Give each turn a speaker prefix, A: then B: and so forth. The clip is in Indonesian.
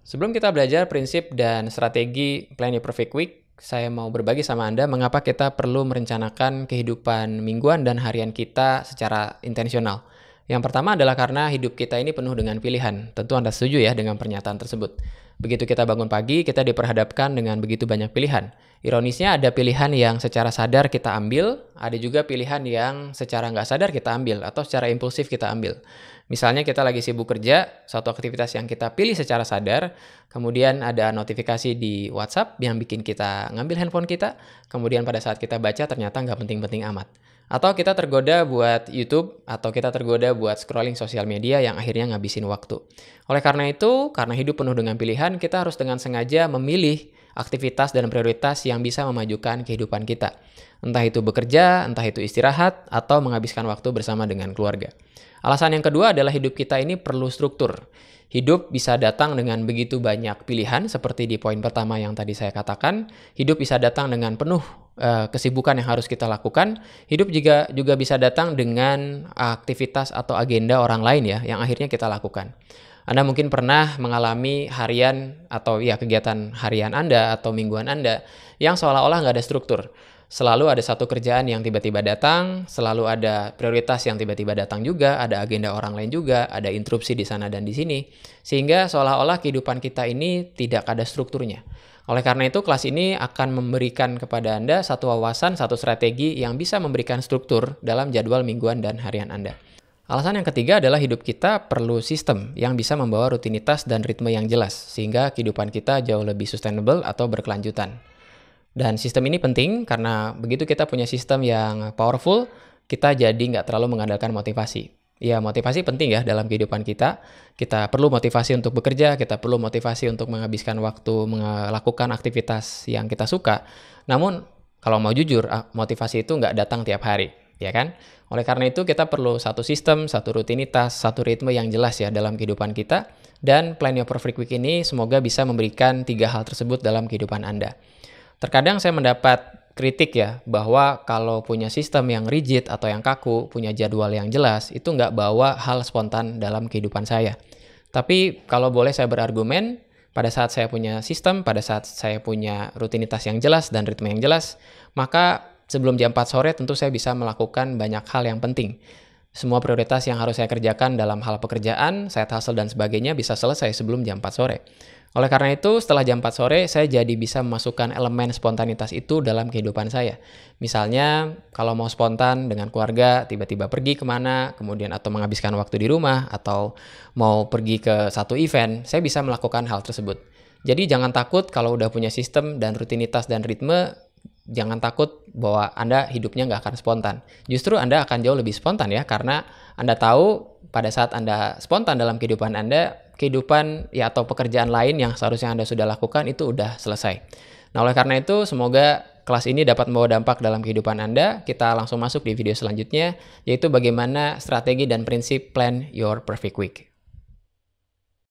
A: Sebelum kita belajar prinsip dan strategi Plan Your Perfect Week, saya mau berbagi sama Anda mengapa kita perlu merencanakan kehidupan mingguan dan harian kita secara intensional. Yang pertama adalah karena hidup kita ini penuh dengan pilihan. Tentu Anda setuju ya dengan pernyataan tersebut. Begitu kita bangun pagi, kita diperhadapkan dengan begitu banyak pilihan. Ironisnya ada pilihan yang secara sadar kita ambil, ada juga pilihan yang secara nggak sadar kita ambil atau secara impulsif kita ambil. Misalnya kita lagi sibuk kerja, suatu aktivitas yang kita pilih secara sadar, kemudian ada notifikasi di WhatsApp yang bikin kita ngambil handphone kita, kemudian pada saat kita baca ternyata nggak penting-penting amat. Atau kita tergoda buat YouTube, atau kita tergoda buat scrolling sosial media yang akhirnya ngabisin waktu. Oleh karena itu, karena hidup penuh dengan pilihan, kita harus dengan sengaja memilih aktivitas dan prioritas yang bisa memajukan kehidupan kita. Entah itu bekerja, entah itu istirahat, atau menghabiskan waktu bersama dengan keluarga. Alasan yang kedua adalah hidup kita ini perlu struktur. Hidup bisa datang dengan begitu banyak pilihan, seperti di poin pertama yang tadi saya katakan. Hidup bisa datang dengan penuh kesibukan yang harus kita lakukan. Hidup juga bisa datang dengan aktivitas atau agenda orang lain ya, yang akhirnya kita lakukan. Anda mungkin pernah mengalami harian atau ya kegiatan harian Anda atau mingguan Anda yang seolah-olah nggak ada struktur. Selalu ada satu kerjaan yang tiba-tiba datang, selalu ada prioritas yang tiba-tiba datang juga, ada agenda orang lain juga, ada interupsi di sana dan di sini. Sehingga seolah-olah kehidupan kita ini tidak ada strukturnya. Oleh karena itu, kelas ini akan memberikan kepada Anda satu wawasan, satu strategi yang bisa memberikan struktur dalam jadwal mingguan dan harian Anda. Alasan yang ketiga adalah hidup kita perlu sistem yang bisa membawa rutinitas dan ritme yang jelas, sehingga kehidupan kita jauh lebih sustainable atau berkelanjutan. Dan sistem ini penting karena begitu kita punya sistem yang powerful, kita jadi nggak terlalu mengandalkan motivasi. Ya, motivasi penting ya dalam kehidupan kita. Kita perlu motivasi untuk bekerja, kita perlu motivasi untuk menghabiskan waktu melakukan aktivitas yang kita suka. Namun, kalau mau jujur, motivasi itu nggak datang tiap hari, ya kan? Oleh karena itu, kita perlu satu sistem, satu rutinitas, satu ritme yang jelas ya dalam kehidupan kita. Dan Plan Your Perfect Week ini semoga bisa memberikan 3 hal tersebut dalam kehidupan Anda. Terkadang saya mendapat kritik ya, bahwa kalau punya sistem yang rigid atau yang kaku, punya jadwal yang jelas, itu nggak bawa hal spontan dalam kehidupan saya. Tapi kalau boleh saya berargumen, pada saat saya punya sistem, pada saat saya punya rutinitas yang jelas dan ritme yang jelas, maka sebelum jam 4 sore tentu saya bisa melakukan banyak hal yang penting. Semua prioritas yang harus saya kerjakan dalam hal pekerjaan, side hustle dan sebagainya bisa selesai sebelum jam 4 sore. Oleh karena itu, setelah jam 4 sore, saya jadi bisa memasukkan elemen spontanitas itu dalam kehidupan saya. Misalnya, kalau mau spontan dengan keluarga, tiba-tiba pergi kemana, kemudian atau menghabiskan waktu di rumah, atau mau pergi ke satu event, saya bisa melakukan hal tersebut. Jadi jangan takut kalau udah punya sistem dan rutinitas dan ritme, jangan takut bahwa Anda hidupnya nggak akan spontan. Justru Anda akan jauh lebih spontan ya, karena Anda tahu pada saat Anda spontan dalam kehidupan Anda, kehidupan ya atau pekerjaan lain yang seharusnya Anda sudah lakukan itu udah selesai. Nah, oleh karena itu semoga kelas ini dapat membawa dampak dalam kehidupan Anda. Kita langsung masuk di video selanjutnya, yaitu bagaimana strategi dan prinsip Plan Your Perfect Week.